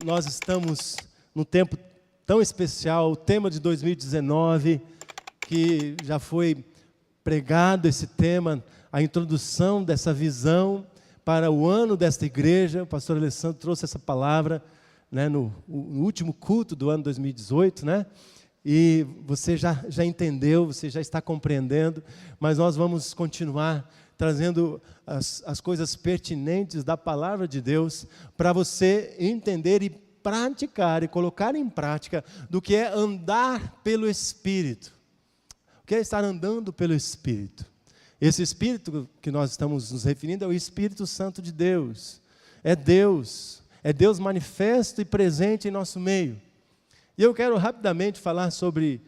Nós estamos num tempo tão especial, o tema de 2019, que já foi pregado esse tema, a introdução dessa visão para o ano desta igreja. O pastor Alessandro trouxe essa palavra, né, no último culto do ano 2018, né? E você já entendeu, você já está compreendendo, mas nós vamos continuar trazendo as coisas pertinentes da palavra de Deus para você entender e praticar e colocar em prática do que é andar pelo Espírito. O que é estar andando pelo Espírito? Esse Espírito que nós estamos nos referindo é o Espírito Santo de Deus. É Deus manifesto e presente em nosso meio. E eu quero rapidamente falar sobre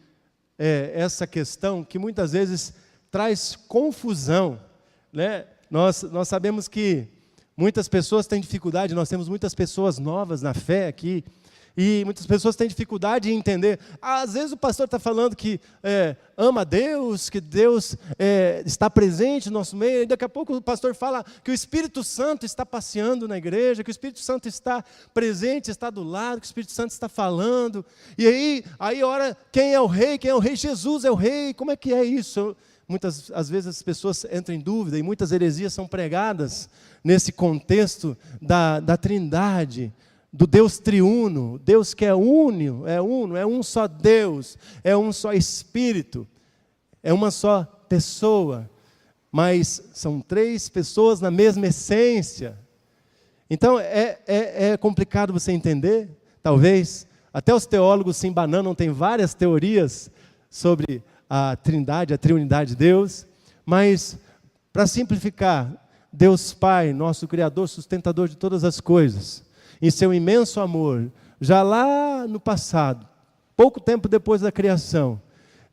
essa questão que muitas vezes traz confusão, né? Nós sabemos que muitas pessoas têm dificuldade, nós temos muitas pessoas novas na fé aqui, e muitas pessoas têm dificuldade em entender. Às vezes o pastor está falando que ama Deus, que Deus está presente no nosso meio, e daqui a pouco o pastor fala que o Espírito Santo está passeando na igreja, que o Espírito Santo está presente, está do lado, que o Espírito Santo está falando, e aí ora, quem é o rei? Quem é o rei? Jesus é o rei. Como é que é isso? Às vezes as pessoas entram em dúvida e muitas heresias são pregadas nesse contexto da Trindade, do Deus triuno, Deus que é uno, é um só Deus, é um só Espírito, é uma só pessoa, mas são três pessoas na mesma essência. Então é complicado você entender, talvez, até os teólogos se embananam, tem várias teorias sobre a Trindade, a triunidade de Deus, mas, para simplificar, Deus Pai, nosso Criador, sustentador de todas as coisas, em seu imenso amor, já lá no passado, pouco tempo depois da criação,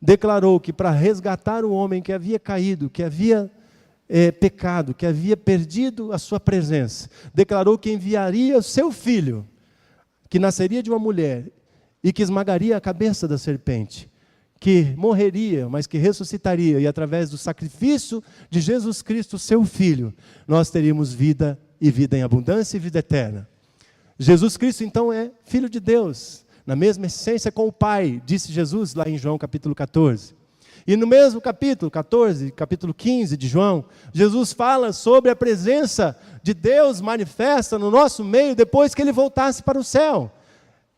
declarou que para resgatar o homem que havia caído, que havia pecado, que havia perdido a sua presença, declarou que enviaria o seu filho, que nasceria de uma mulher e que esmagaria a cabeça da serpente, que morreria, mas que ressuscitaria, e através do sacrifício de Jesus Cristo, seu Filho, nós teríamos vida, e vida em abundância e vida eterna. Jesus Cristo, então, é Filho de Deus, na mesma essência com o Pai, disse Jesus lá em João capítulo 14. E no mesmo capítulo 14, capítulo 15 de João, Jesus fala sobre a presença de Deus manifesta no nosso meio depois que Ele voltasse para o céu.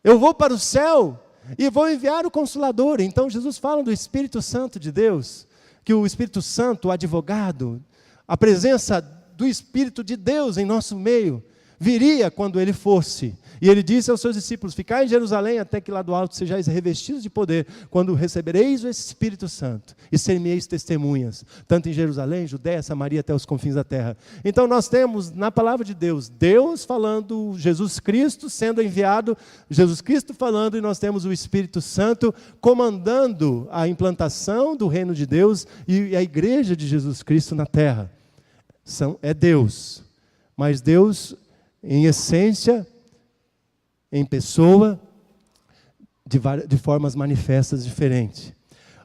Eu vou para o céu e vou enviar o Consolador. Então Jesus fala do Espírito Santo de Deus, que o Espírito Santo, o advogado, a presença do Espírito de Deus em nosso meio, viria quando Ele fosse. E Ele disse aos seus discípulos: ficai em Jerusalém até que lá do alto sejais revestidos de poder, quando recebereis o Espírito Santo, e ser-me-eis testemunhas, tanto em Jerusalém, Judéia, Samaria, até os confins da terra. Então nós temos na palavra de Deus, Deus falando, Jesus Cristo sendo enviado, Jesus Cristo falando, e nós temos o Espírito Santo comandando a implantação do reino de Deus e a igreja de Jesus Cristo na terra. É Deus, mas Deus em essência, em pessoa, de formas manifestas diferentes.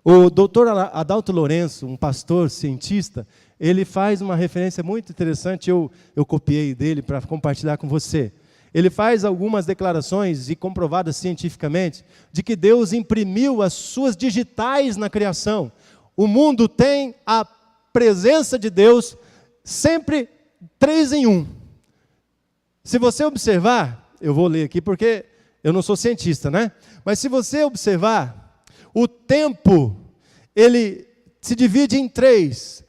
O doutor Adalto Lourenço, um pastor cientista, ele faz uma referência muito interessante, eu copiei dele para compartilhar com você. Ele faz algumas declarações, e comprovadas cientificamente, de que Deus imprimiu as suas digitais na criação. O mundo tem a presença de Deus sempre 3 em 1. Se você observar, eu vou ler aqui porque eu não sou cientista, né? Mas se você observar, o tempo, ele se divide em 3.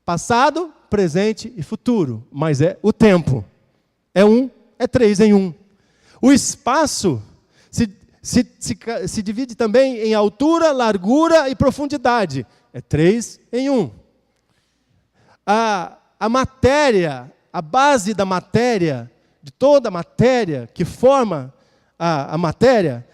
Passado, presente e futuro. Mas é o tempo. É 3 em 1. O espaço se divide também em altura, largura e profundidade. É 3 em 1. A matéria, a base da matéria, de toda a matéria que forma a matéria,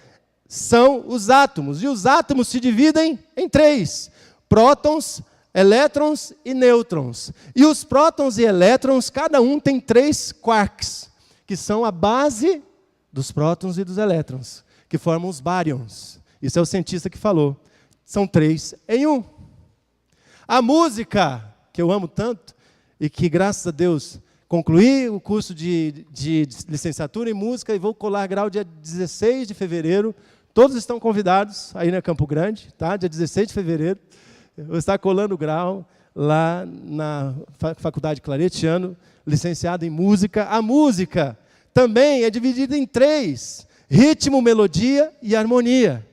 são os átomos. E os átomos se dividem em 3. Prótons, elétrons e nêutrons. E os prótons e elétrons, cada um tem 3 quarks, que são a base dos prótons e dos elétrons, que formam os baryons. Isso é o cientista que falou. São 3 em 1. A música, que eu amo tanto, e que, graças a Deus, concluí o curso de licenciatura em música e vou colar grau dia 16 de fevereiro. Todos estão convidados aí na Campo Grande, tá? Dia 16 de fevereiro. Eu vou estar colando grau lá na Faculdade Claretiano, licenciado em música. A música também é dividida em 3: ritmo, melodia e harmonia.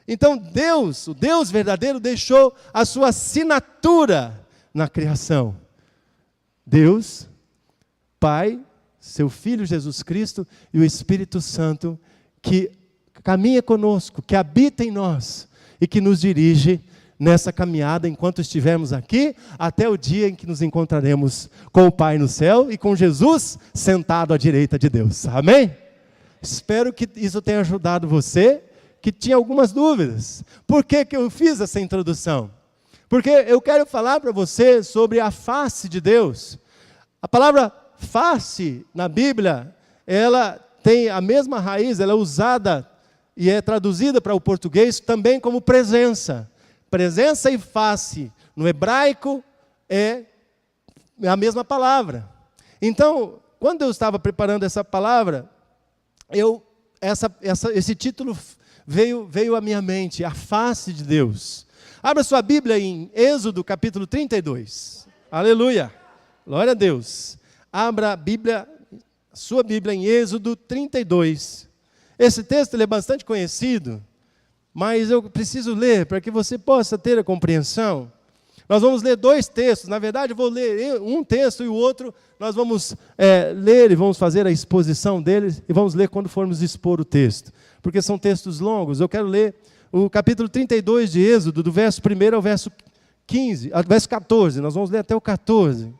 Então Deus, o Deus verdadeiro, deixou a sua assinatura na criação. Deus, Pai, seu Filho Jesus Cristo e o Espírito Santo, que caminha conosco, que habita em nós e que nos dirige nessa caminhada enquanto estivermos aqui, até o dia em que nos encontraremos com o Pai no céu e com Jesus sentado à direita de Deus. Amém? Espero que isso tenha ajudado você, que tinha algumas dúvidas. Por que eu fiz essa introdução? Porque eu quero falar para você sobre a face de Deus. A palavra face na Bíblia, ela tem a mesma raiz, ela é usada e é traduzida para o português também como presença. Presença e face, no hebraico, é a mesma palavra. Então, quando eu estava preparando essa palavra, esse título veio à minha mente, a face de Deus. Abra sua Bíblia em Êxodo capítulo 32. Aleluia! Glória a Deus. Abra sua Bíblia em Êxodo 32. Esse texto ele é bastante conhecido, mas eu preciso ler para que você possa ter a compreensão. Nós vamos ler 2 textos, na verdade eu vou ler um texto e o outro nós vamos ler e vamos fazer a exposição deles e vamos ler quando formos expor o texto, porque são textos longos. Eu quero ler o capítulo 32 de Êxodo, do verso 1 ao verso 14, nós vamos ler até o 14.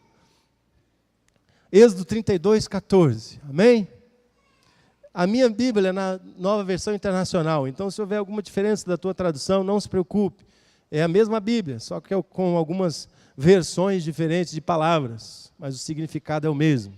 Êxodo 32, 14, amém? A minha Bíblia é na Nova Versão Internacional, então se houver alguma diferença da tua tradução, não se preocupe. É a mesma Bíblia, só que com algumas versões diferentes de palavras, mas o significado é o mesmo.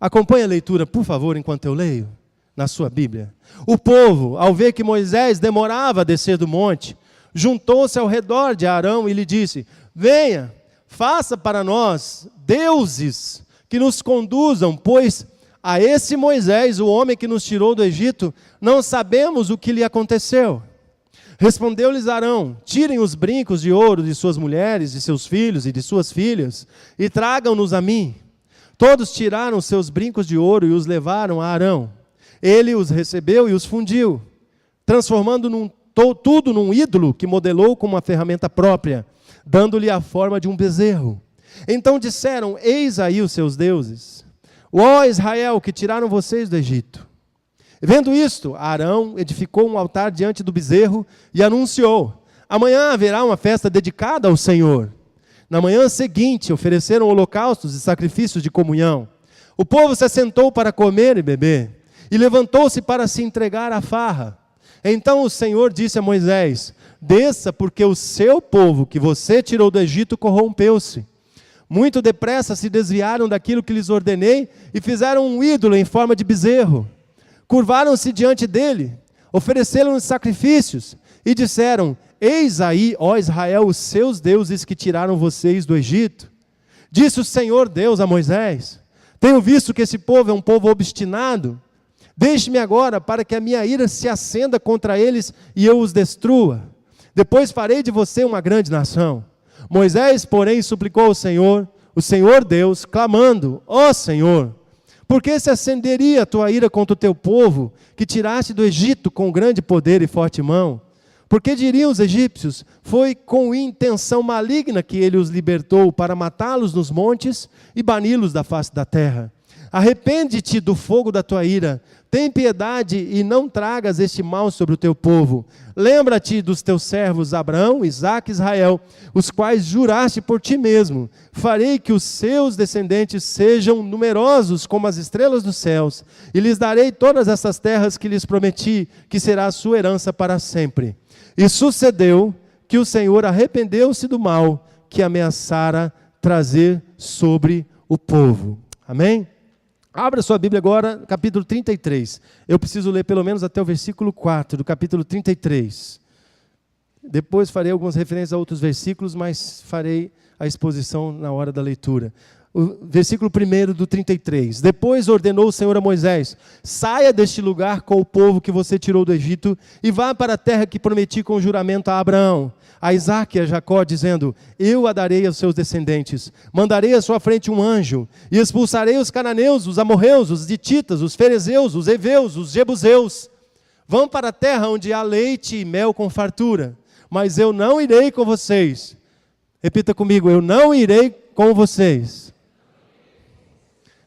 Acompanhe a leitura, por favor, enquanto eu leio na sua Bíblia. O povo, ao ver que Moisés demorava a descer do monte, juntou-se ao redor de Arão e lhe disse: venha, faça para nós deuses que nos conduzam, pois a esse Moisés, o homem que nos tirou do Egito, não sabemos o que lhe aconteceu. Respondeu-lhes Arão: tirem os brincos de ouro de suas mulheres, de seus filhos e de suas filhas, e tragam-nos a mim. Todos tiraram seus brincos de ouro e os levaram a Arão. Ele os recebeu e os fundiu, transformando tudo num ídolo que modelou com uma ferramenta própria, dando-lhe a forma de um bezerro. Então disseram: eis aí os seus deuses, ó Israel, que tiraram vocês do Egito. Vendo isto, Arão edificou um altar diante do bezerro e anunciou: amanhã haverá uma festa dedicada ao Senhor. Na manhã seguinte ofereceram holocaustos e sacrifícios de comunhão. O povo se assentou para comer e beber, e levantou-se para se entregar à farra. Então o Senhor disse a Moisés: desça, porque o seu povo que você tirou do Egito corrompeu-se. Muito depressa se desviaram daquilo que lhes ordenei e fizeram um ídolo em forma de bezerro. Curvaram-se diante dele, ofereceram-lhe sacrifícios e disseram: eis aí, ó Israel, os seus deuses que tiraram vocês do Egito. Disse o Senhor Deus a Moisés: tenho visto que esse povo é um povo obstinado. Deixe-me agora para que a minha ira se acenda contra eles e eu os destrua. Depois farei de você uma grande nação. Moisés, porém, suplicou ao Senhor, o Senhor Deus, clamando: ó Senhor, por que se acenderia a tua ira contra o teu povo, que tiraste do Egito com grande poder e forte mão? Porque diriam os egípcios: foi com intenção maligna que ele os libertou para matá-los nos montes e bani-los da face da terra. Arrepende-te do fogo da tua ira, tem piedade e não tragas este mal sobre o teu povo. Lembra-te dos teus servos Abraão, Isaque e Israel, os quais juraste por ti mesmo: farei que os seus descendentes sejam numerosos como as estrelas dos céus, e lhes darei todas essas terras que lhes prometi, que será a sua herança para sempre. E sucedeu que o Senhor arrependeu-se do mal que ameaçara trazer sobre o povo. Amém? Abra sua Bíblia agora, capítulo 33. Eu preciso ler pelo menos até o versículo 4 do capítulo 33. Depois farei algumas referências a outros versículos, mas farei a exposição na hora da leitura. O versículo 1 do 33. Depois ordenou o Senhor a Moisés: saia deste lugar com o povo que você tirou do Egito e vá para a terra que prometi com juramento a Abraão, a Isaque e a Jacó, dizendo: eu a darei aos seus descendentes. Mandarei à sua frente um anjo e expulsarei os cananeus, os amorreus, os hititas, os ferezeus, os heveus, os jebuseus. Vão para a terra onde há leite e mel com fartura, mas eu não irei com vocês. Repita comigo: eu não irei com vocês.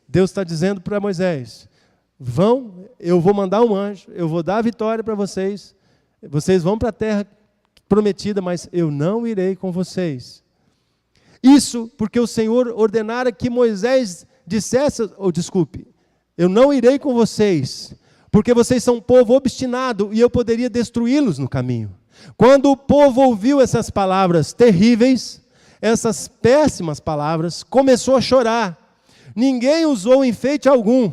Deus está dizendo para Moisés: vão, eu vou mandar um anjo, eu vou dar a vitória para vocês, vocês vão para a terra prometida, mas eu não irei com vocês. Isso porque o Senhor ordenara que Moisés dissesse, eu não irei com vocês, porque vocês são um povo obstinado e eu poderia destruí-los no caminho. Quando o povo ouviu essas palavras terríveis, essas péssimas palavras, começou a chorar. Ninguém usou enfeite algum.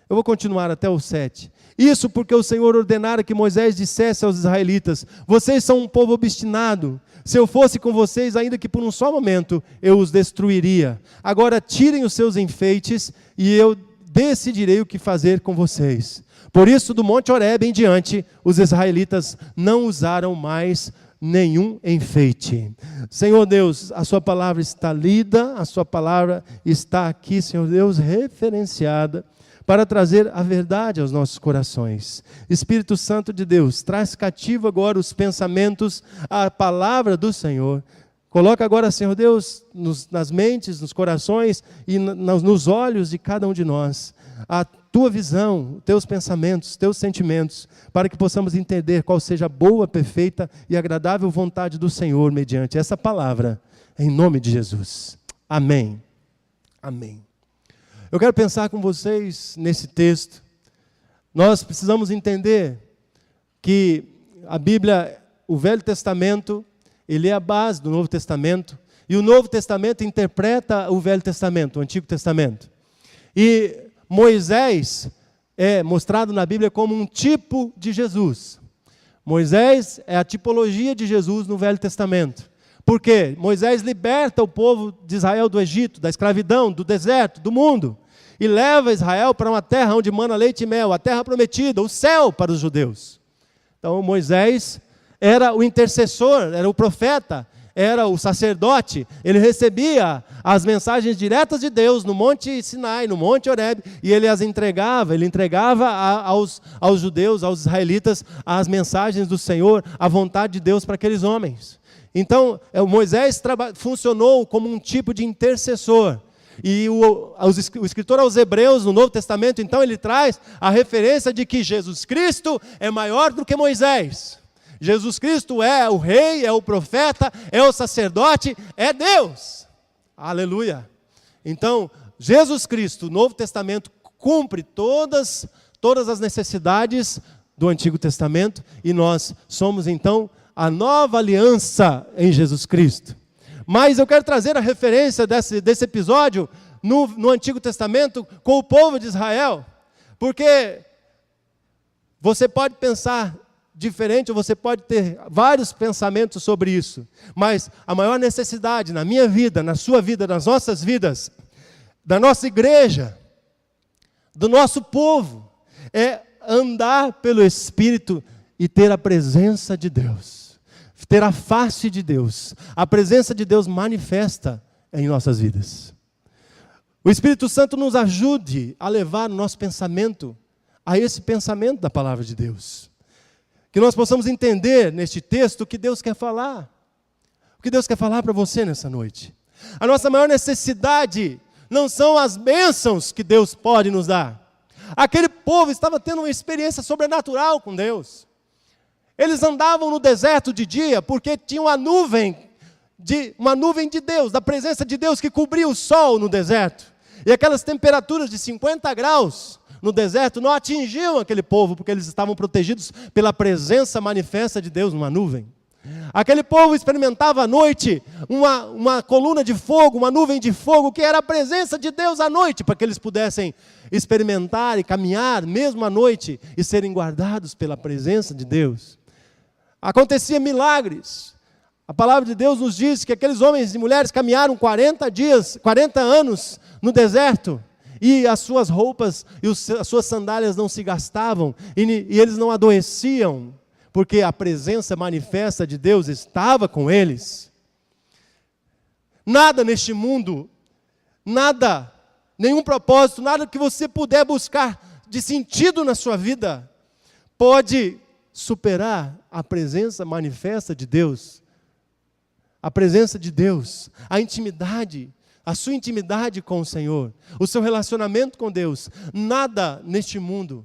Eu vou continuar até o 7. Isso porque o Senhor ordenara que Moisés dissesse aos israelitas: vocês são um povo obstinado. Se eu fosse com vocês, ainda que por um só momento, eu os destruiria. Agora tirem os seus enfeites e eu decidirei o que fazer com vocês. Por isso, do Monte Horebe em diante, os israelitas não usaram mais nenhum enfeite. Senhor Deus, a sua palavra está lida, a sua palavra está aqui, Senhor Deus, referenciada, para trazer a verdade aos nossos corações. Espírito Santo de Deus, traz cativo agora os pensamentos, a palavra do Senhor. Coloca agora, Senhor Deus, nas mentes, nos corações e nos olhos de cada um de nós, a tua visão, teus pensamentos, teus sentimentos, para que possamos entender qual seja a boa, perfeita e agradável vontade do Senhor mediante essa palavra, em nome de Jesus. Amém. Amém. Eu quero pensar com vocês nesse texto. Nós precisamos entender que a Bíblia, o Velho Testamento, ele é a base do Novo Testamento, e o Novo Testamento interpreta o Velho Testamento, o Antigo Testamento. E Moisés é mostrado na Bíblia como um tipo de Jesus. Moisés é a tipologia de Jesus no Velho Testamento. Por quê? Moisés liberta o povo de Israel do Egito, da escravidão, do deserto, do mundo, e leva Israel para uma terra onde mana leite e mel, a terra prometida, o céu para os judeus. Então Moisés era o intercessor, era o profeta, era o sacerdote, ele recebia as mensagens diretas de Deus no Monte Sinai, no Monte Horebe, e ele entregava aos judeus, aos israelitas, as mensagens do Senhor, a vontade de Deus para aqueles homens. Então, Moisés funcionou como um tipo de intercessor. E o escritor aos Hebreus, no Novo Testamento, então, ele traz a referência de que Jesus Cristo é maior do que Moisés. Jesus Cristo é o rei, é o profeta, é o sacerdote, é Deus. Aleluia. Então, Jesus Cristo, o Novo Testamento, cumpre todas as necessidades do Antigo Testamento, e nós somos, então, a nova aliança em Jesus Cristo. Mas eu quero trazer a referência desse episódio no Antigo Testamento com o povo de Israel, porque você pode pensar diferente, ou você pode ter vários pensamentos sobre isso, mas a maior necessidade na minha vida, na sua vida, nas nossas vidas, da nossa igreja, do nosso povo, é andar pelo Espírito e ter a presença de Deus, ter a face de Deus, a presença de Deus manifesta em nossas vidas. O Espírito Santo nos ajude a levar o nosso pensamento a esse pensamento da palavra de Deus. Que nós possamos entender neste texto o que Deus quer falar. O que Deus quer falar para você nessa noite. A nossa maior necessidade não são as bênçãos que Deus pode nos dar. Aquele povo estava tendo uma experiência sobrenatural com Deus. Eles andavam no deserto de dia porque tinha uma nuvem de Deus, da presença de Deus que cobria o sol no deserto. E aquelas temperaturas de 50 graus no deserto não atingiam aquele povo, porque eles estavam protegidos pela presença manifesta de Deus numa nuvem. Aquele povo experimentava à noite uma coluna de fogo, uma nuvem de fogo, que era a presença de Deus à noite, para que eles pudessem experimentar e caminhar, mesmo à noite, e serem guardados pela presença de Deus. Acontecia milagres. A palavra de Deus nos diz que aqueles homens e mulheres caminharam 40 dias, 40 anos no deserto, e as suas roupas e as suas sandálias não se gastavam, e eles não adoeciam, porque a presença manifesta de Deus estava com eles. Nada neste mundo, nada, nenhum propósito, nada que você puder buscar de sentido na sua vida, pode superar a presença manifesta de Deus. A presença de Deus, a intimidade, a sua intimidade com o Senhor, o seu relacionamento com Deus. Nada neste mundo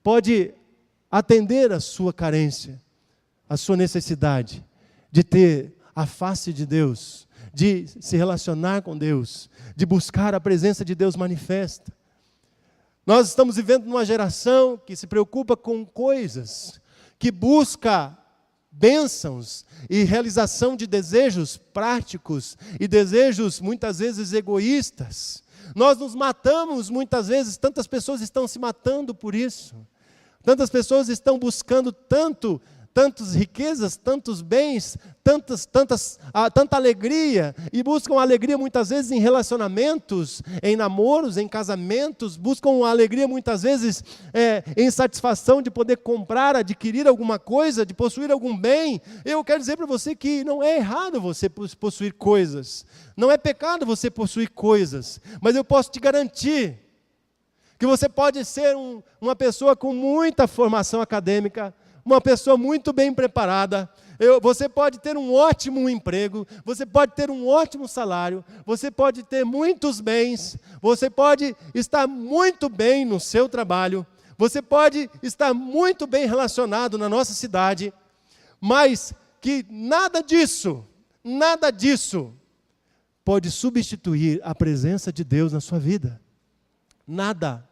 pode atender a sua carência, a sua necessidade de ter a face de Deus, de se relacionar com Deus, de buscar a presença de Deus manifesta. Nós estamos vivendo numa geração que se preocupa com coisas, que busca bênçãos e realização de desejos práticos e desejos muitas vezes egoístas. Nós nos matamos muitas vezes, tantas pessoas estão se matando por isso. Tantas pessoas estão buscando tantas riquezas, tantos bens, tanta alegria, e buscam alegria muitas vezes em relacionamentos, em namoros, em casamentos, buscam alegria muitas vezes em satisfação de poder comprar, adquirir alguma coisa, de possuir algum bem. Eu quero dizer para você que não é errado você possuir coisas, não é pecado você possuir coisas, mas eu posso te garantir que você pode ser uma pessoa com muita formação acadêmica, uma pessoa muito bem preparada, você pode ter um ótimo emprego, você pode ter um ótimo salário, você pode ter muitos bens, você pode estar muito bem no seu trabalho, você pode estar muito bem relacionado na nossa cidade, mas que nada disso pode substituir a presença de Deus na sua vida. Nada.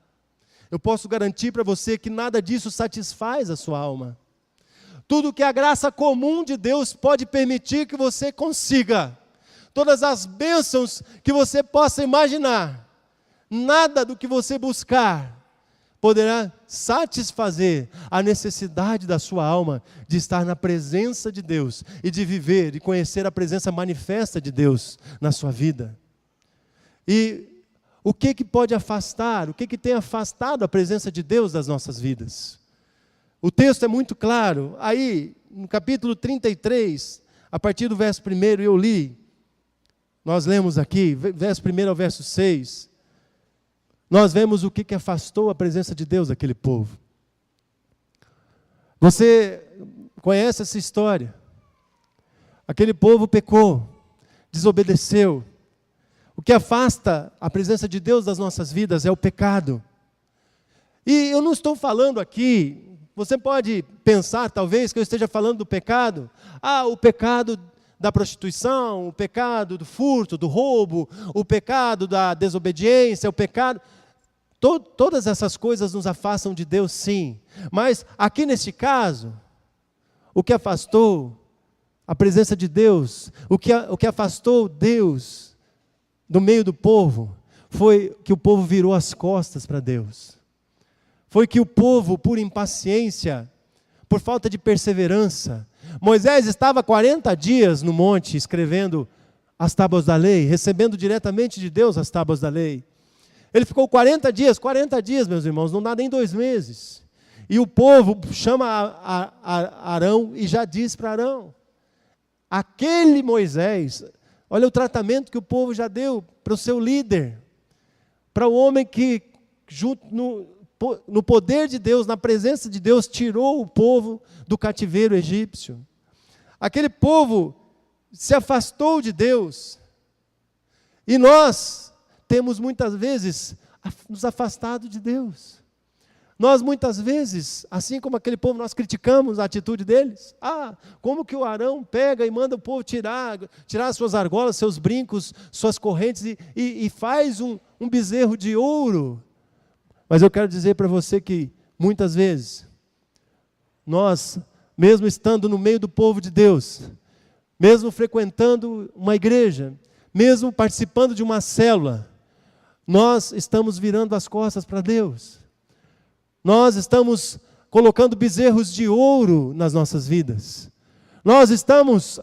Eu posso garantir para você que nada disso satisfaz a sua alma. Tudo que a graça comum de Deus pode permitir que você consiga, todas as bênçãos que você possa imaginar, nada do que você buscar poderá satisfazer a necessidade da sua alma de estar na presença de Deus e de viver, de conhecer a presença manifesta de Deus na sua vida. E o que pode afastar, o que tem afastado a presença de Deus das nossas vidas? O texto é muito claro. Aí, no capítulo 33, a partir do verso 1, eu li, nós lemos aqui, verso 1 ao verso 6, nós vemos o que afastou a presença de Deus daquele povo. Você conhece essa história? Aquele povo pecou, desobedeceu. O que afasta a presença de Deus das nossas vidas é o pecado. E eu não estou falando aqui, você pode pensar talvez que eu esteja falando do pecado. O pecado da prostituição, o pecado do furto, do roubo, o pecado da desobediência, o pecado... Todas essas coisas nos afastam de Deus, sim. Mas aqui neste caso, o que afastou a presença de Deus, o que afastou Deus do meio do povo, foi que o povo virou as costas para Deus. Foi que o povo, por impaciência, por falta de perseverança, Moisés estava 40 dias no monte escrevendo as tábuas da lei, recebendo diretamente de Deus as tábuas da lei. Ele ficou 40 dias, meus irmãos, não dá nem 2 meses. E o povo chama Arão e já diz para Arão, aquele Moisés, olha o tratamento que o povo já deu para o seu líder, para o homem que, junto no poder de Deus, na presença de Deus, tirou o povo do cativeiro egípcio. Aquele povo se afastou de Deus. E nós temos muitas vezes nos afastado de Deus. Nós muitas vezes, assim como aquele povo, nós criticamos a atitude deles. Como que o Arão pega e manda o povo tirar suas argolas, seus brincos, suas correntes e faz um bezerro de ouro. Mas eu quero dizer para você que muitas vezes, nós, mesmo estando no meio do povo de Deus, mesmo frequentando uma igreja, mesmo participando de uma célula, nós estamos virando as costas para Deus. Nós estamos colocando bezerros de ouro nas nossas vidas. Nós estamos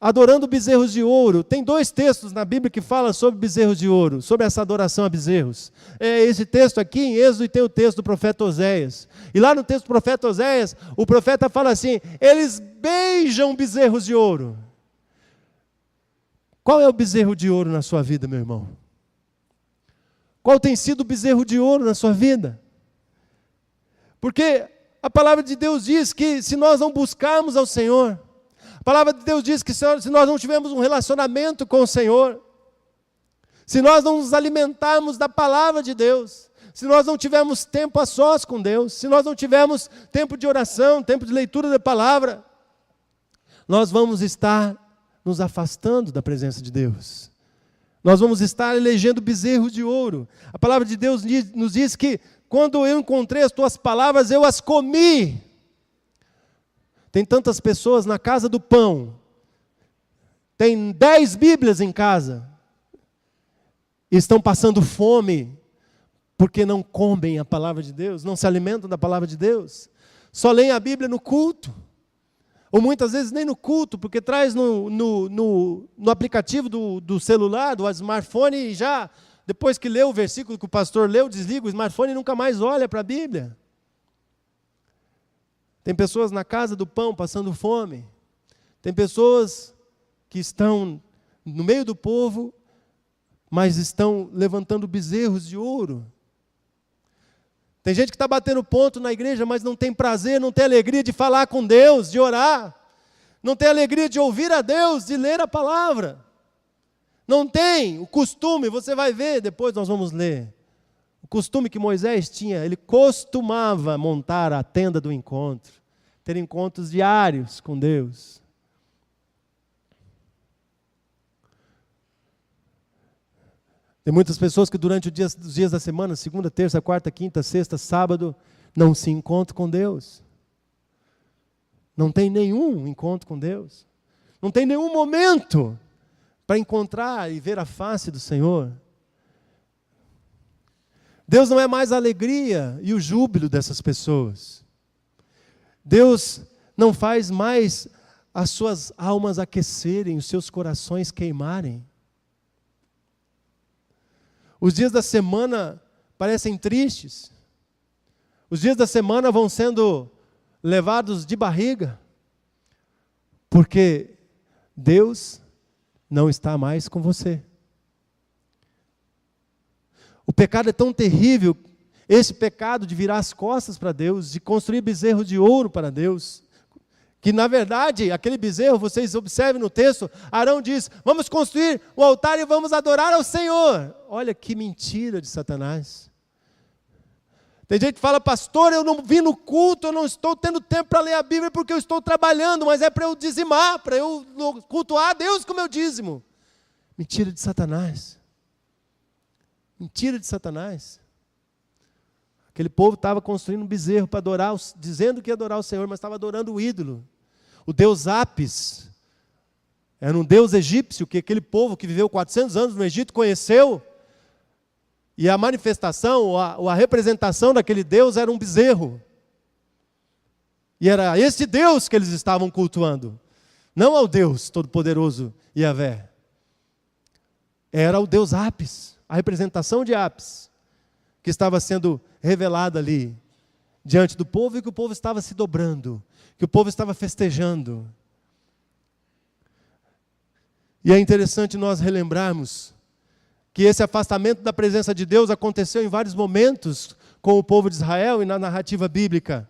adorando bezerros de ouro. Tem 2 textos na Bíblia que falam sobre bezerros de ouro, sobre essa adoração a bezerros. É esse texto aqui em Êxodo, e tem o texto do profeta Oséias. E lá no texto do profeta Oséias, o profeta fala assim: eles beijam bezerros de ouro. Qual é o bezerro de ouro na sua vida, meu irmão? Qual tem sido o bezerro de ouro na sua vida? Porque a palavra de Deus diz que se nós não buscarmos ao Senhor, a palavra de Deus diz que se nós não tivermos um relacionamento com o Senhor, se nós não nos alimentarmos da palavra de Deus, se nós não tivermos tempo a sós com Deus, se nós não tivermos tempo de oração, tempo de leitura da palavra, nós vamos estar nos afastando da presença de Deus. Nós vamos estar elegendo bezerros de ouro. A palavra de Deus nos diz que quando eu encontrei as tuas palavras, eu as comi. Tem tantas pessoas na casa do pão, tem 10 Bíblias em casa, e estão passando fome, porque não comem a palavra de Deus, não se alimentam da palavra de Deus, só leem a Bíblia no culto, ou muitas vezes nem no culto, porque traz no aplicativo do celular, do smartphone, e já, depois que lê o versículo que o pastor leu, desliga o smartphone e nunca mais olha para a Bíblia. Tem pessoas na casa do pão passando fome. Tem pessoas que estão no meio do povo, mas estão levantando bezerros de ouro. Tem gente que está batendo ponto na igreja, mas não tem prazer, não tem alegria de falar com Deus, de orar. Não tem alegria de ouvir a Deus, de ler a palavra. Não tem o costume, você vai ver, depois nós vamos ler. O costume que Moisés tinha, ele costumava montar a tenda do encontro, ter encontros diários com Deus. Tem muitas pessoas que durante os dias da semana, segunda, terça, quarta, quinta, sexta, sábado, não se encontram com Deus. Não tem nenhum encontro com Deus. Não tem nenhum momento para encontrar e ver a face do Senhor. Deus não é mais a alegria e o júbilo dessas pessoas. Deus não faz mais as suas almas aquecerem, os seus corações queimarem. Os dias da semana parecem tristes. Os dias da semana vão sendo levados de barriga, porque Deus não está mais com você. O pecado é tão terrível, esse pecado de virar as costas para Deus, de construir bezerro de ouro para Deus, que na verdade, aquele bezerro, vocês observem no texto, Arão diz: vamos construir um altar e vamos adorar ao Senhor. Olha que mentira de Satanás. Tem gente que fala: pastor, eu não vim no culto, eu não estou tendo tempo para ler a Bíblia porque eu estou trabalhando, mas é para eu dizimar, para eu cultuar a Deus com o meu dízimo. Mentira de Satanás. Mentira de Satanás. Aquele povo estava construindo um bezerro para adorar, dizendo que ia adorar o Senhor, mas estava adorando o ídolo. O deus Apis era um deus egípcio que aquele povo que viveu 400 anos no Egito conheceu. E a manifestação, ou a representação daquele Deus era um bezerro. E era esse Deus que eles estavam cultuando. Não ao Deus Todo-Poderoso Yahvé. Era o Deus Apis, a representação de Apis, que estava sendo revelada ali, diante do povo, e que o povo estava se dobrando, que o povo estava festejando. E é interessante nós relembrarmos que esse afastamento da presença de Deus aconteceu em vários momentos com o povo de Israel e na narrativa bíblica.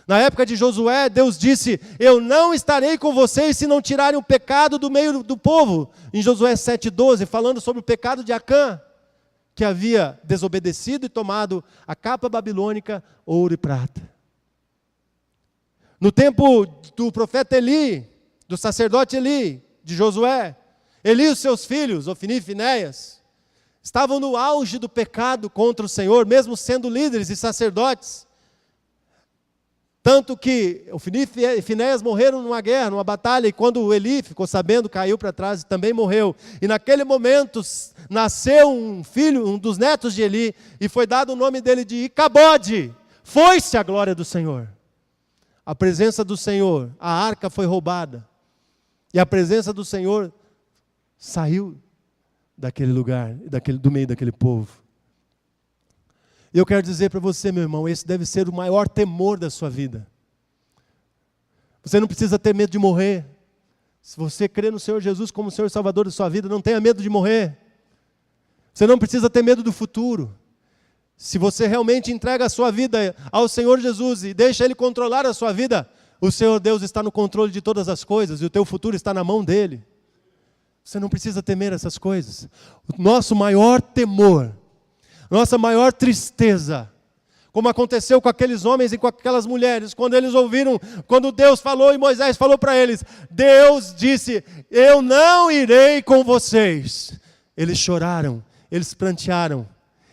Na época de Josué, Deus disse: eu não estarei com vocês se não tirarem o pecado do meio do povo. Em Josué 7,12, falando sobre o pecado de Acã, que havia desobedecido e tomado a capa babilônica, ouro e prata. No tempo do profeta Eli, do sacerdote Eli, de Josué, Eli e os seus filhos, Ofni e Finéias, estavam no auge do pecado contra o Senhor, mesmo sendo líderes e sacerdotes. Tanto que Ofni e Finéias morreram numa guerra, numa batalha, e quando Eli ficou sabendo, caiu para trás e também morreu. E naquele momento nasceu um filho, um dos netos de Eli, e foi dado o nome dele de Icabode. Foi-se a glória do Senhor. A presença do Senhor, a arca foi roubada. E a presença do Senhor saiu daquele lugar, do meio daquele povo. E eu quero dizer para você, meu irmão, esse deve ser o maior temor da sua vida. Você não precisa ter medo de morrer. Se você crê no Senhor Jesus como o Senhor e Salvador da sua vida, não tenha medo de morrer. Você não precisa ter medo do futuro. Se você realmente entrega a sua vida ao Senhor Jesus e deixa Ele controlar a sua vida, o Senhor Deus está no controle de todas as coisas e o teu futuro está na mão dEle. Você não precisa temer essas coisas. O nosso maior temor, nossa maior tristeza, como aconteceu com aqueles homens e com aquelas mulheres, quando eles ouviram, quando Deus falou e Moisés falou para eles, Deus disse, eu não irei com vocês. Eles choraram, eles prantearam,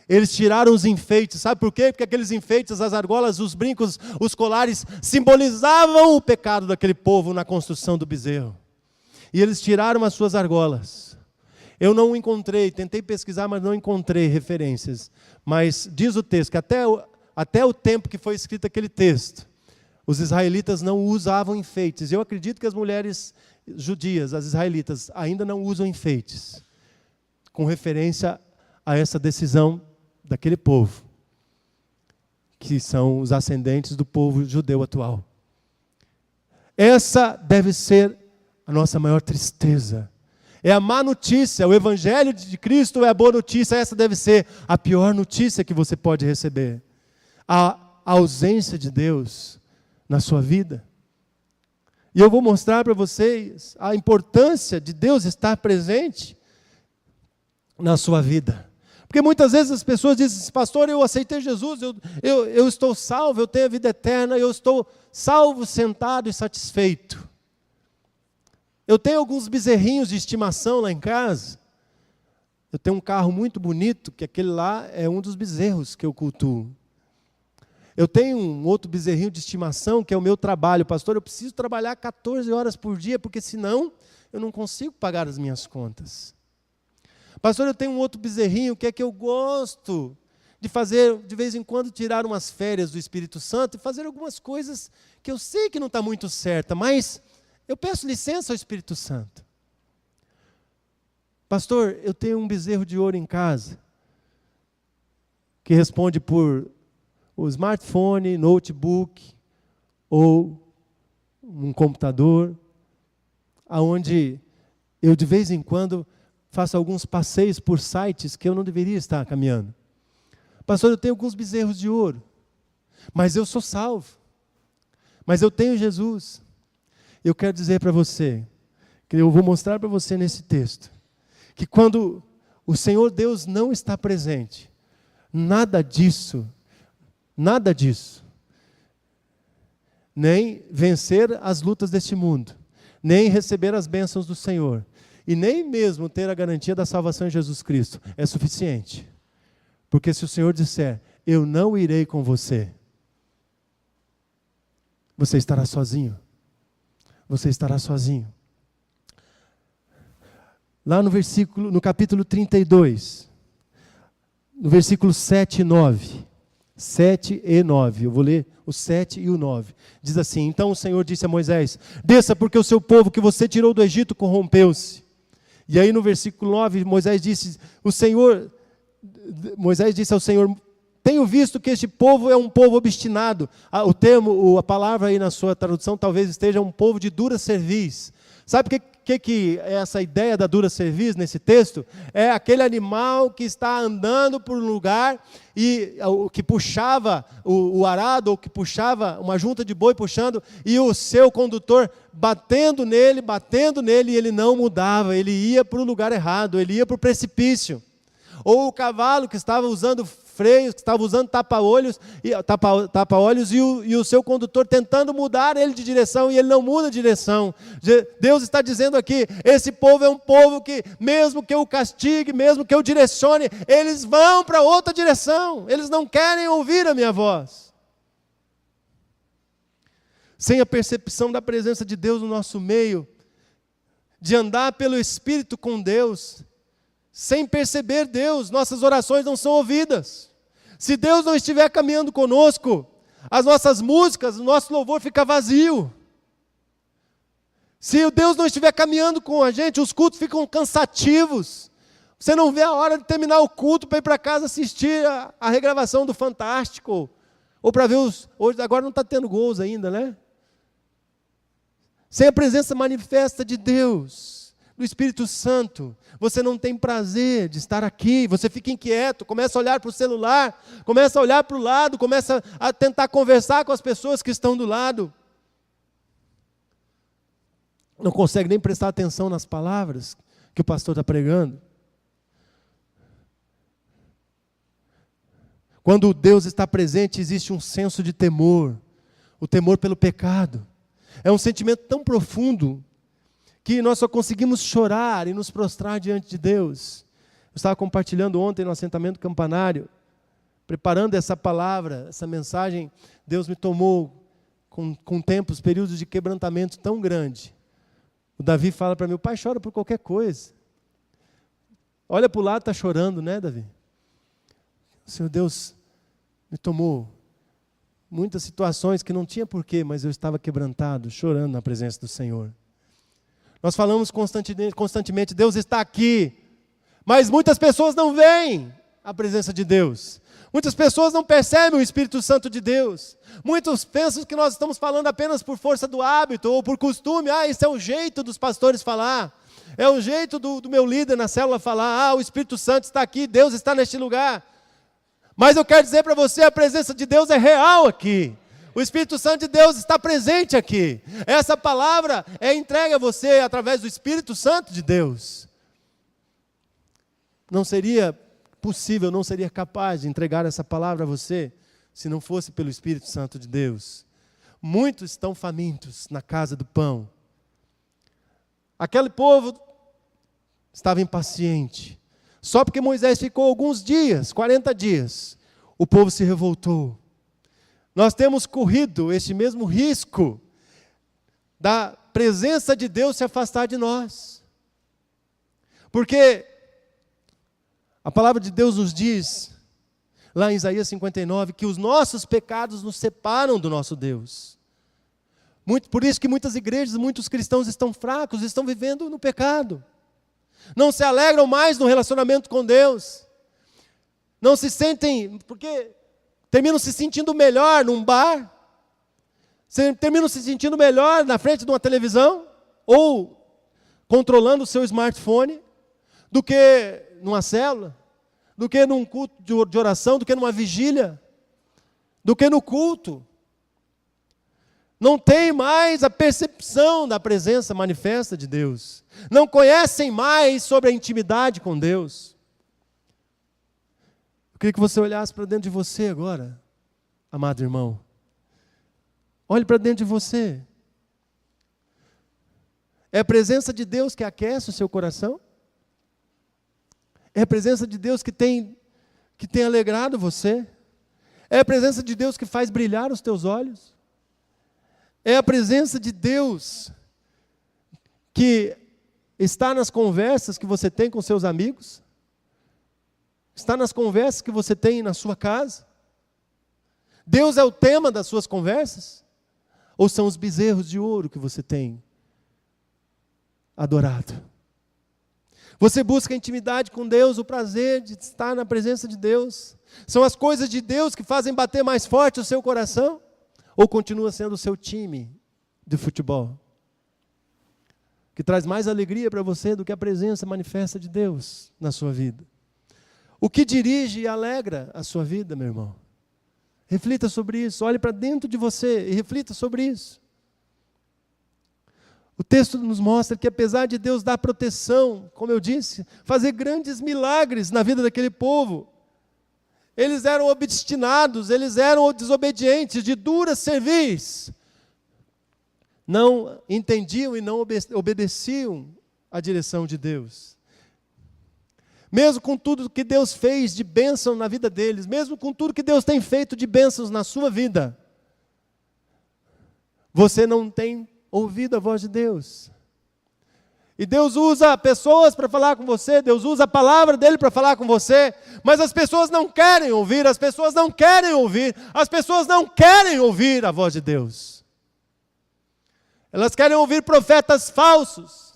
eles tiraram os enfeites, sabe por quê? Porque aqueles enfeites, as argolas, os brincos, os colares, simbolizavam o pecado daquele povo na construção do bezerro. E eles tiraram as suas argolas. Eu não encontrei, tentei pesquisar, mas não encontrei referências. Mas diz o texto que até o tempo que foi escrito aquele texto, os israelitas não usavam enfeites. Eu acredito que as mulheres judias, as israelitas, ainda não usam enfeites, com referência a essa decisão daquele povo, que são os ascendentes do povo judeu atual. Essa deve ser a nossa maior tristeza. É a má notícia, o Evangelho de Cristo é a boa notícia, essa deve ser a pior notícia que você pode receber. A ausência de Deus na sua vida. E eu vou mostrar para vocês a importância de Deus estar presente na sua vida. Porque muitas vezes as pessoas dizem, pastor, eu aceitei Jesus, eu estou salvo, eu tenho a vida eterna, eu estou salvo, sentado e satisfeito. Eu tenho alguns bezerrinhos de estimação lá em casa. Eu tenho um carro muito bonito, que aquele lá é um dos bezerros que eu cultuo. Eu tenho um outro bezerrinho de estimação, que é o meu trabalho. Pastor, eu preciso trabalhar 14 horas por dia, porque senão eu não consigo pagar as minhas contas. Pastor, eu tenho um outro bezerrinho, que é que eu gosto de fazer, de vez em quando, tirar umas férias do Espírito Santo e fazer algumas coisas que eu sei que não está muito certa, mas eu peço licença ao Espírito Santo. Pastor, eu tenho um bezerro de ouro em casa, que responde por o smartphone, notebook, ou um computador, aonde eu de vez em quando faço alguns passeios por sites que eu não deveria estar caminhando. Pastor, eu tenho alguns bezerros de ouro, mas eu sou salvo, mas eu tenho Jesus. Eu quero dizer para você, que eu vou mostrar para você nesse texto, que quando o Senhor Deus não está presente, nada disso, nem vencer as lutas deste mundo, nem receber as bênçãos do Senhor, e nem mesmo ter a garantia da salvação em Jesus Cristo, é suficiente. Porque se o Senhor disser, eu não irei com você, você estará sozinho. Você estará sozinho. Lá no capítulo 32, no versículo 7 e 9, 7 e 9, eu vou ler o 7 e o 9, diz assim, então o Senhor disse a Moisés, desça porque o seu povo que você tirou do Egito corrompeu-se. E aí no versículo 9, Moisés disse ao Senhor, tenho visto que este povo é um povo obstinado. A palavra aí na sua tradução talvez esteja um povo de dura cerviz. Sabe o que é essa ideia da dura cerviz nesse texto? É aquele animal que está andando por um lugar e que puxava o arado, ou que puxava uma junta de boi puxando, e o seu condutor batendo nele, e ele não mudava, ele ia para o lugar errado, ele ia para o precipício. Ou o cavalo que estava usando freios, que estava usando tapa-olhos e o seu condutor tentando mudar ele de direção e ele não muda de direção. Deus está dizendo aqui, esse povo é um povo que mesmo que eu castigue, mesmo que eu direcione, eles vão para outra direção, eles não querem ouvir a minha voz. Sem a percepção da presença de Deus no nosso meio, de andar pelo Espírito com Deus, sem perceber Deus, nossas orações não são ouvidas. Se Deus não estiver caminhando conosco, as nossas músicas, o nosso louvor fica vazio. Se o Deus não estiver caminhando com a gente, os cultos ficam cansativos. Você não vê a hora de terminar o culto para ir para casa assistir a regravação do Fantástico. Ou para ver hoje agora não está tendo gols ainda, né? Sem a presença manifesta de Deus, do Espírito Santo, você não tem prazer de estar aqui, você fica inquieto, começa a olhar para o celular, começa a olhar para o lado, começa a tentar conversar com as pessoas que estão do lado. Não consegue nem prestar atenção nas palavras que o pastor está pregando. Quando Deus está presente, existe um senso de temor, o temor pelo pecado. É um sentimento tão profundo que nós só conseguimos chorar e nos prostrar diante de Deus. Eu estava compartilhando ontem no assentamento campanário, preparando essa palavra, essa mensagem. Deus me tomou com tempos, períodos de quebrantamento tão grande. O Davi fala para mim, o pai chora por qualquer coisa. Olha para o lado, está chorando, né, Davi? O Senhor Deus me tomou muitas situações que não tinha porquê, mas eu estava quebrantado, chorando na presença do Senhor. Nós falamos constantemente, Deus está aqui, mas muitas pessoas não veem a presença de Deus. Muitas pessoas não percebem o Espírito Santo de Deus. Muitos pensam que nós estamos falando apenas por força do hábito ou por costume. Esse é o jeito dos pastores falar. É o jeito do meu líder na célula falar. O Espírito Santo está aqui, Deus está neste lugar. Mas eu quero dizer para você, a presença de Deus é real aqui. O Espírito Santo de Deus está presente aqui. Essa palavra é entregue a você através do Espírito Santo de Deus. Não seria possível, não seria capaz de entregar essa palavra a você se não fosse pelo Espírito Santo de Deus. Muitos estão famintos na casa do pão. Aquele povo estava impaciente. Só porque Moisés ficou alguns dias, 40 dias, o povo se revoltou. Nós temos corrido este mesmo risco da presença de Deus se afastar de nós. Porque a palavra de Deus nos diz, lá em Isaías 59, que os nossos pecados nos separam do nosso Deus. Por isso que muitas igrejas, muitos cristãos estão fracos, estão vivendo no pecado. Não se alegram mais no relacionamento com Deus. Não se sentem, porque terminam se sentindo melhor num bar. Terminam se sentindo melhor na frente de uma televisão. Ou controlando o seu smartphone. Do que numa célula. Do que num culto de oração. Do que numa vigília. Do que no culto. Não tem mais a percepção da presença manifesta de Deus. Não conhecem mais sobre a intimidade com Deus. Eu queria que você olhasse para dentro de você agora, amado irmão. Olhe para dentro de você. É a presença de Deus que aquece o seu coração? É a presença de Deus que tem alegrado você? É a presença de Deus que faz brilhar os teus olhos? É a presença de Deus que está nas conversas que você tem com seus amigos? Está nas conversas que você tem na sua casa? Deus é o tema das suas conversas? Ou são os bezerros de ouro que você tem adorado? Você busca intimidade com Deus, o prazer de estar na presença de Deus? São as coisas de Deus que fazem bater mais forte o seu coração? Ou continua sendo o seu time de futebol? Que traz mais alegria para você do que a presença manifesta de Deus na sua vida. O que dirige e alegra a sua vida, meu irmão? Reflita sobre isso, olhe para dentro de você e reflita sobre isso. O texto nos mostra que apesar de Deus dar proteção, como eu disse, fazer grandes milagres na vida daquele povo, eles eram obstinados, eles eram desobedientes, de dura cerviz. Não entendiam e não obedeciam à direção de Deus. Mesmo com tudo que Deus fez de bênção na vida deles, mesmo com tudo que Deus tem feito de bênçãos na sua vida, você não tem ouvido a voz de Deus. E Deus usa pessoas para falar com você, Deus usa a palavra dEle para falar com você, mas as pessoas não querem ouvir, as pessoas não querem ouvir, as pessoas não querem ouvir a voz de Deus. Elas querem ouvir profetas falsos,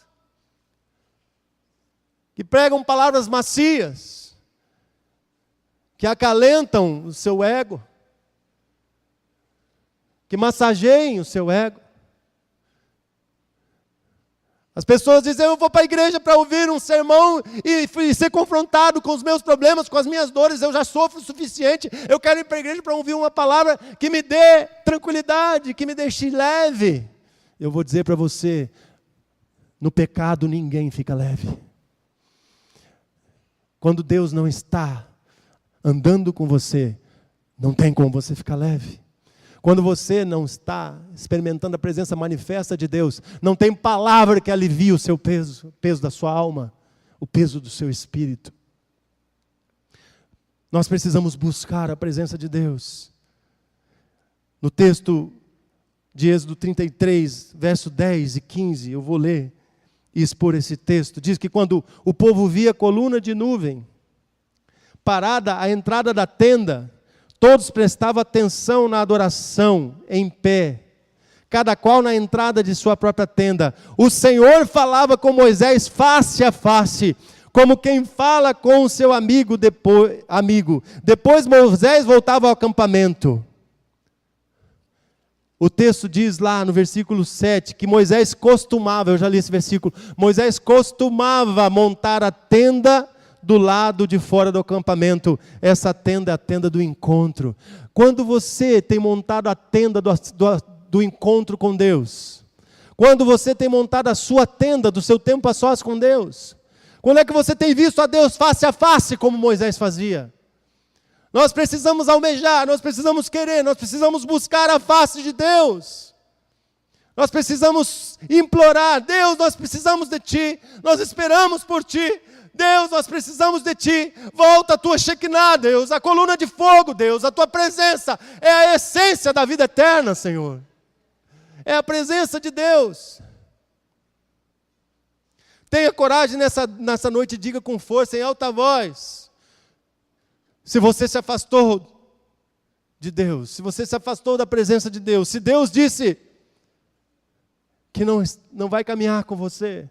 que pregam palavras macias, que acalentam o seu ego, que massageiem o seu ego. As pessoas dizem, eu vou para a igreja para ouvir um sermão e ser confrontado com os meus problemas, com as minhas dores, eu já sofro o suficiente, eu quero ir para a igreja para ouvir uma palavra que me dê tranquilidade, que me deixe leve. Eu vou dizer para você, no pecado ninguém fica leve. Quando Deus não está andando com você, não tem como você ficar leve. Quando você não está experimentando a presença manifesta de Deus, não tem palavra que alivie o seu peso, o peso da sua alma, o peso do seu espírito. Nós precisamos buscar a presença de Deus. No texto de Êxodo 33, verso 10 e 15, eu vou ler e expor esse texto. Diz que quando o povo via a coluna de nuvem parada à entrada da tenda, todos prestavam atenção na adoração, em pé, cada qual na entrada de sua própria tenda. O Senhor falava com Moisés face a face, como quem fala com o seu amigo. Depois Moisés voltava ao acampamento. O texto diz lá no versículo 7, que Moisés costumava, eu já li esse versículo, Moisés costumava montar a tenda do lado de fora do acampamento. Essa tenda é a tenda do encontro. Quando você tem montado a tenda do encontro com Deus, quando você tem montado a sua tenda do seu tempo a sós com Deus, quando é que você tem visto a Deus face a face, como Moisés fazia? Nós precisamos almejar, nós precisamos querer, nós precisamos buscar a face de Deus. Nós precisamos implorar, Deus, nós precisamos de Ti, nós esperamos por Ti. Deus, nós precisamos de Ti, volta a Tua Shekinah, Deus, a coluna de fogo, Deus, a Tua presença é a essência da vida eterna, Senhor. É a presença de Deus. Tenha coragem nessa noite, diga com força, em alta voz, se você se afastou de Deus, se você se afastou da presença de Deus, se Deus disse que não vai caminhar com você,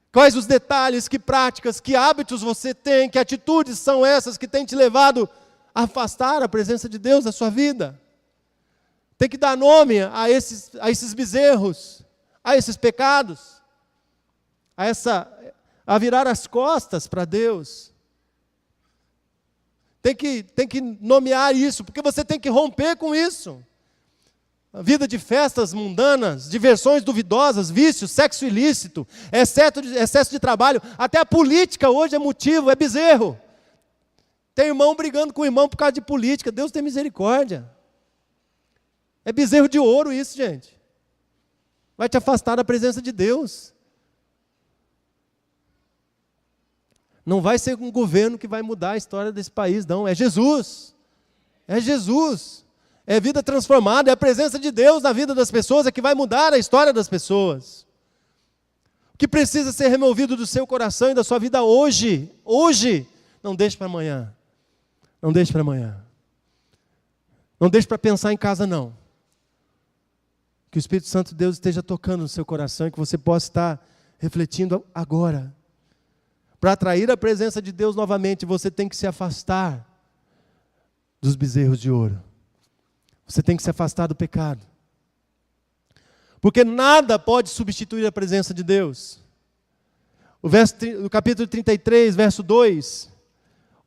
quais os detalhes, que práticas, que hábitos você tem, que atitudes são essas que têm te levado a afastar a presença de Deus da sua vida? Tem que dar nome a esses bezerros, a esses pecados, a virar as costas para Deus. Tem que nomear isso, porque você tem que romper com isso. A vida de festas mundanas, diversões duvidosas, vícios, sexo ilícito, excesso de trabalho, até a política hoje é motivo, é bezerro. Tem irmão brigando com irmão por causa de política, Deus tem misericórdia. É bezerro de ouro isso, gente. Vai te afastar da presença de Deus. Não vai ser um governo que vai mudar a história desse país, não, é Jesus. É Jesus. É vida transformada, é a presença de Deus na vida das pessoas, é que vai mudar a história das pessoas. O que precisa ser removido do seu coração e da sua vida hoje, não deixe para amanhã. Não deixe para amanhã. Não deixe para pensar em casa, não. Que o Espírito Santo de Deus esteja tocando no seu coração e que você possa estar refletindo agora. Para atrair a presença de Deus novamente, você tem que se afastar dos bezerros de ouro. Você tem que se afastar do pecado. Porque nada pode substituir a presença de Deus. O capítulo 33, verso 2,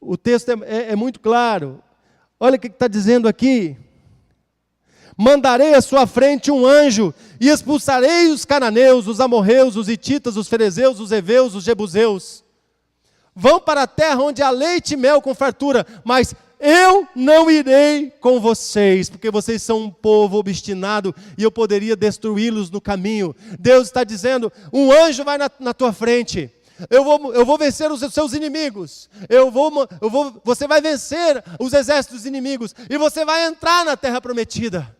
o texto é muito claro. Olha o que está dizendo aqui. Mandarei à sua frente um anjo, e expulsarei os cananeus, os amorreus, os hititas, os ferezeus, os heveus, os jebuseus. Vão para a terra onde há leite e mel com fartura, mas eu não irei com vocês, porque vocês são um povo obstinado e eu poderia destruí-los no caminho. Deus está dizendo, um anjo vai na tua frente, eu vou vencer os seus inimigos, você vai vencer os exércitos inimigos e você vai entrar na terra prometida.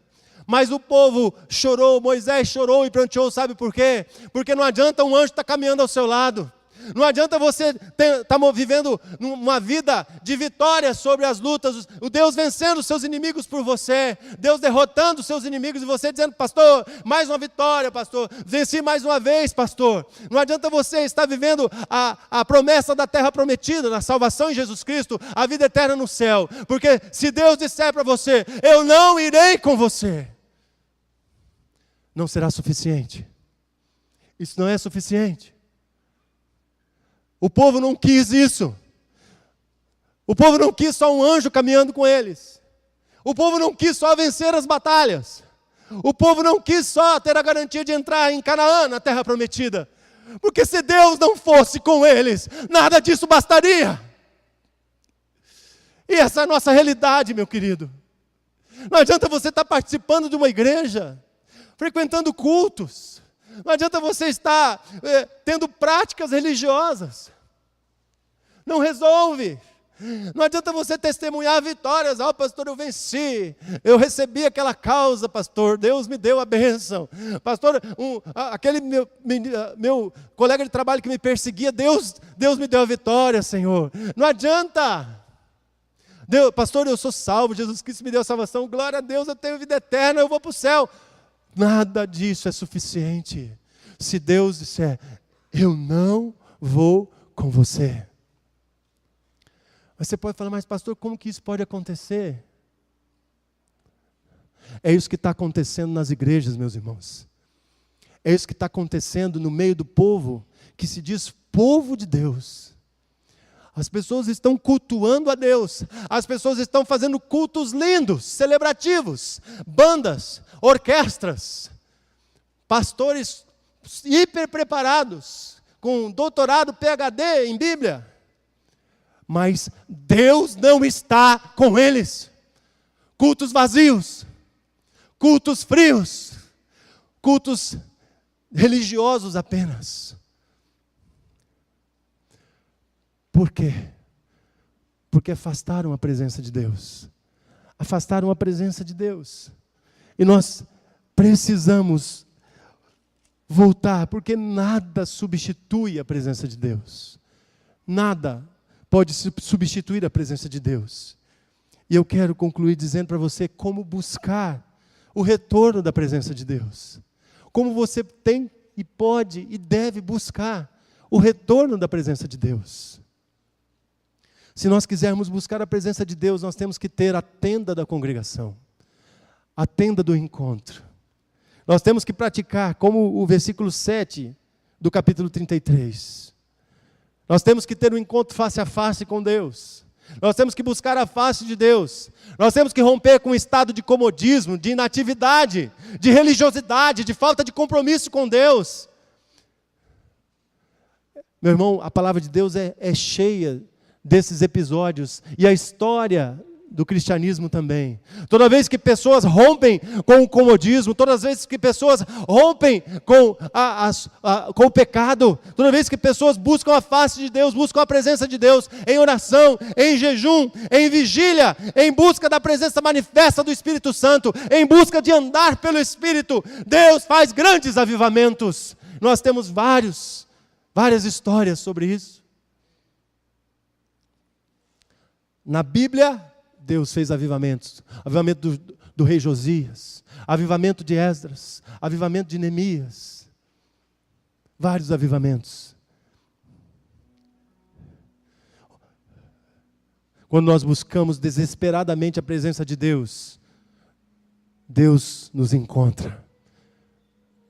Mas o povo chorou, Moisés chorou e pranteou, sabe por quê? Porque não adianta um anjo estar caminhando ao seu lado. Não adianta você estar vivendo uma vida de vitória sobre as lutas, o Deus vencendo os seus inimigos por você, Deus derrotando os seus inimigos e você dizendo, pastor, mais uma vitória, pastor, venci mais uma vez, pastor. Não adianta você estar vivendo a promessa da terra prometida, na salvação em Jesus Cristo, a vida eterna no céu, porque se Deus disser para você, eu não irei com você, não será suficiente. Isso não é suficiente. O povo não quis isso. O povo não quis só um anjo caminhando com eles. O povo não quis só vencer as batalhas. O povo não quis só ter a garantia de entrar em Canaã, na terra prometida. Porque se Deus não fosse com eles, nada disso bastaria. E essa é a nossa realidade, meu querido. Não adianta você estar participando de uma igreja, frequentando cultos. Não adianta você estar tendo práticas religiosas. Não resolve. Não adianta você testemunhar vitórias. Pastor, eu venci. Eu recebi aquela causa, pastor. Deus me deu a bênção. Pastor, aquele meu colega de trabalho que me perseguia, Deus me deu a vitória, Senhor. Não adianta. Pastor, eu sou salvo. Jesus Cristo me deu a salvação. Glória a Deus, eu tenho vida eterna, eu vou para o céu. Nada disso é suficiente. Se Deus disser, eu não vou com você. Mas você pode falar, mas pastor, como que isso pode acontecer? É isso que está acontecendo nas igrejas, meus irmãos. É isso que está acontecendo no meio do povo, que se diz povo de Deus. As pessoas estão cultuando a Deus. As pessoas estão fazendo cultos lindos, celebrativos, bandas, orquestras, pastores hiper preparados, com doutorado, PhD em Bíblia. Mas Deus não está com eles. Cultos vazios, cultos frios, cultos religiosos apenas. Por quê? Porque afastaram a presença de Deus. Afastaram a presença de Deus. E nós precisamos voltar, porque nada substitui a presença de Deus. Nada pode substituir a presença de Deus. E eu quero concluir dizendo para você como buscar o retorno da presença de Deus. Como você tem e pode e deve buscar o retorno da presença de Deus. Se nós quisermos buscar a presença de Deus, nós temos que ter a tenda da congregação, a tenda do encontro. Nós temos que praticar, como o versículo 7 do capítulo 33. Nós temos que ter um encontro face a face com Deus. Nós temos que buscar a face de Deus. Nós temos que romper com o estado de comodismo, de inatividade, de religiosidade, de falta de compromisso com Deus. Meu irmão, a palavra de Deus é cheia desses episódios, e a história do cristianismo também. Toda vez que pessoas rompem com o comodismo, todas as vezes que pessoas rompem com o pecado, toda vez que pessoas buscam a face de Deus, buscam a presença de Deus, em oração, em jejum, em vigília, em busca da presença manifesta do Espírito Santo, em busca de andar pelo Espírito, Deus faz grandes avivamentos. Nós temos várias histórias sobre isso. Na Bíblia, Deus fez avivamentos. Avivamento do rei Josias, avivamento de Esdras, avivamento de Neemias. Vários avivamentos. Quando nós buscamos desesperadamente a presença de Deus, Deus nos encontra.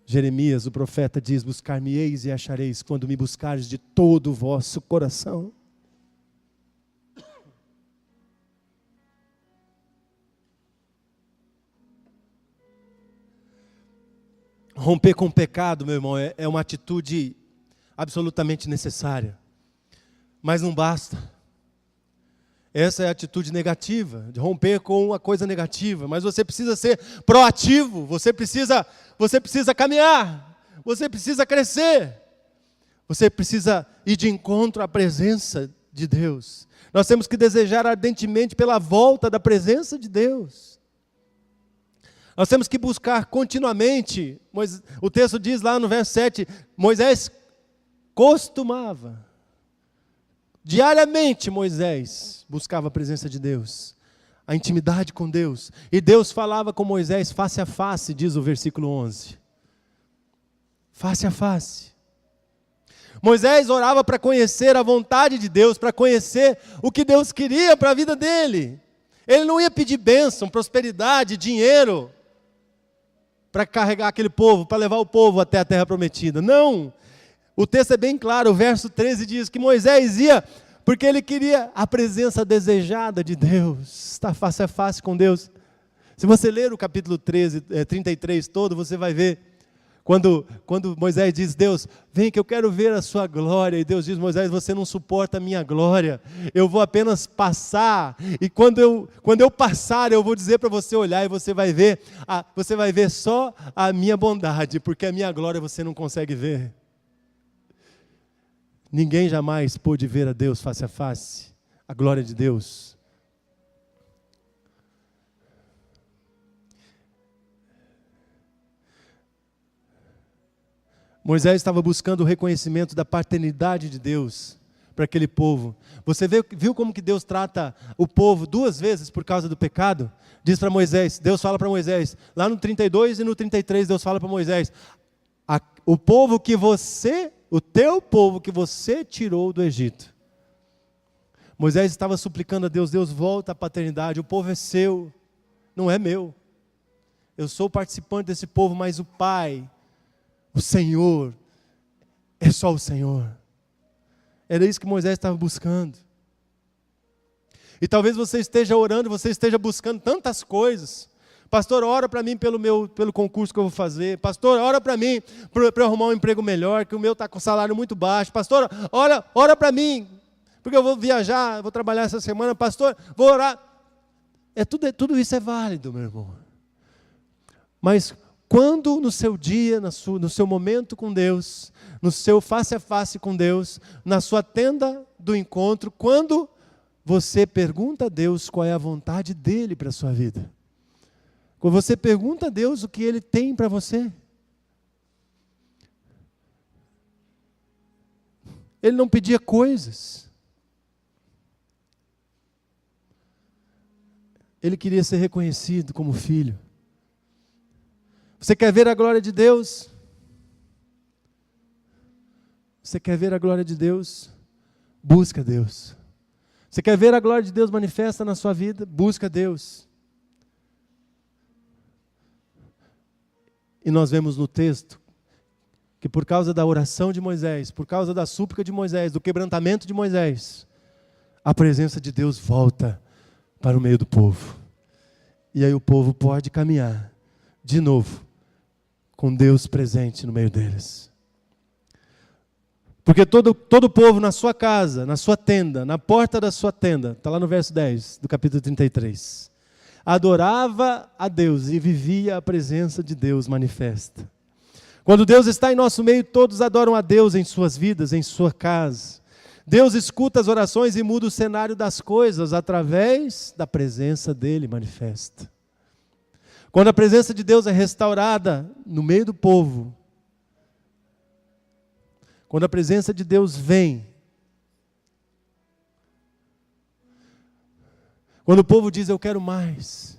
Jeremias, o profeta, diz, buscar-me-eis e achareis, quando me buscares de todo o vosso coração. Romper com o pecado, meu irmão, é uma atitude absolutamente necessária. Mas não basta. Essa é a atitude negativa, de romper com uma coisa negativa. Mas você precisa ser proativo, você precisa caminhar, você precisa crescer. Você precisa ir de encontro à presença de Deus. Nós temos que desejar ardentemente pela volta da presença de Deus. Nós temos que buscar continuamente, o texto diz lá no verso 7, Moisés costumava. Diariamente Moisés buscava a presença de Deus, a intimidade com Deus. E Deus falava com Moisés face a face, diz o versículo 11. Face a face. Moisés orava para conhecer a vontade de Deus, para conhecer o que Deus queria para a vida dele. Ele não ia pedir bênção, prosperidade, dinheiro, para carregar aquele povo, para levar o povo até a terra prometida. Não! O texto é bem claro, o verso 13 diz que Moisés ia porque ele queria a presença desejada de Deus, estar face a face com Deus. Se você ler o capítulo 33 todo, você vai ver, quando Moisés diz, Deus, vem que eu quero ver a sua glória, e Deus diz, Moisés, você não suporta a minha glória, eu vou apenas passar, e quando eu passar, eu vou dizer para você olhar, e você vai ver só a minha bondade, porque a minha glória você não consegue ver. Ninguém jamais pôde ver a Deus face a face, a glória de Deus. Moisés estava buscando o reconhecimento da paternidade de Deus para aquele povo. Você viu como que Deus trata o povo 2 vezes por causa do pecado? Diz para Moisés, Deus fala para Moisés, lá no 32 e no 33 Deus fala para Moisés, o teu povo que você tirou do Egito. Moisés estava suplicando a Deus, Deus volta à paternidade, o povo é seu, não é meu. Eu sou participante desse povo, mas o Pai, o Senhor, é só o Senhor. Era isso que Moisés estava buscando. E talvez você esteja orando, você esteja buscando tantas coisas. Pastor, ora para mim pelo concurso que eu vou fazer. Pastor, ora para mim para eu arrumar um emprego melhor, que o meu está com salário muito baixo. Pastor, ora para mim, porque eu vou viajar, vou trabalhar essa semana. Pastor, vou orar. Tudo isso é válido, meu irmão. Mas quando no seu dia, no seu momento com Deus, no seu face a face com Deus, na sua tenda do encontro, quando você pergunta a Deus qual é a vontade dEle para a sua vida, quando você pergunta a Deus o que Ele tem para você, Ele não pedia coisas, Ele queria ser reconhecido como filho. Você quer ver a glória de Deus? Você quer ver a glória de Deus? Busca Deus. Você quer ver a glória de Deus manifesta na sua vida? Busca Deus. E nós vemos no texto que por causa da oração de Moisés, por causa da súplica de Moisés, do quebrantamento de Moisés, a presença de Deus volta para o meio do povo. E aí o povo pode caminhar de novo com Deus presente no meio deles. Porque todo povo na sua casa, na sua tenda, na porta da sua tenda, está lá no verso 10 do capítulo 33, adorava a Deus e vivia a presença de Deus manifesta. Quando Deus está em nosso meio, todos adoram a Deus em suas vidas, em sua casa. Deus escuta as orações e muda o cenário das coisas através da presença dEle manifesta. Quando a presença de Deus é restaurada no meio do povo, quando a presença de Deus vem, quando o povo diz, eu quero mais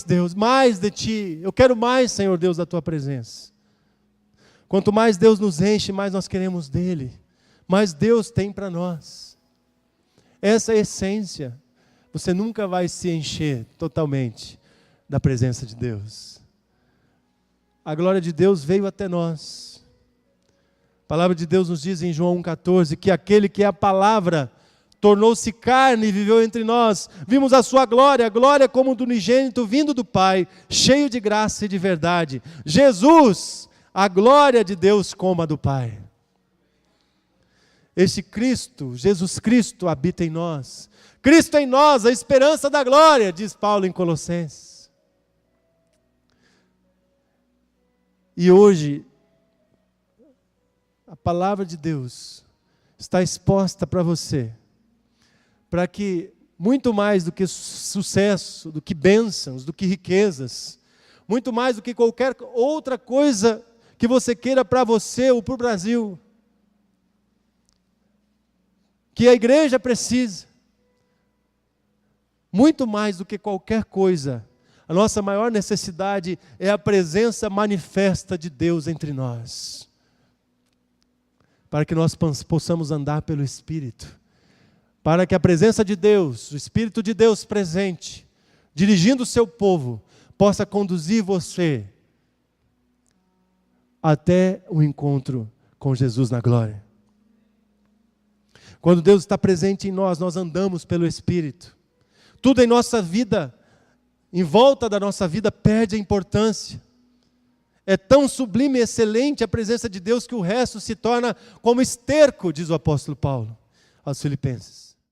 Deus, mais de Ti, eu quero mais, Senhor Deus, da Tua presença. Quanto mais Deus nos enche, mais nós queremos dEle, mais Deus tem para nós. Essa é a essência. Você nunca vai se encher totalmente da presença de Deus. A glória de Deus veio até nós. A palavra de Deus nos diz em João 1,14 que aquele que é a palavra tornou-se carne e viveu entre nós. Vimos a sua glória, a glória como do unigênito vindo do Pai, cheio de graça e de verdade. Jesus, a glória de Deus como a do Pai. Este Cristo, Jesus Cristo, habita em nós. Cristo em nós, a esperança da glória, diz Paulo em Colossenses. E hoje, a palavra de Deus está exposta para você, para que muito mais do que sucesso, do que bênçãos, do que riquezas, muito mais do que qualquer outra coisa que você queira para você ou para o Brasil, que a igreja precisa, muito mais do que qualquer coisa, a nossa maior necessidade é a presença manifesta de Deus entre nós, para que nós possamos andar pelo Espírito, para que a presença de Deus, o Espírito de Deus presente, dirigindo o seu povo, possa conduzir você até o encontro com Jesus na glória. Quando Deus está presente em nós, nós andamos pelo Espírito. Tudo em nossa vida, em volta da nossa vida, perde a importância. É tão sublime e excelente a presença de Deus que o resto se torna como esterco, diz o apóstolo Paulo aos Filipenses.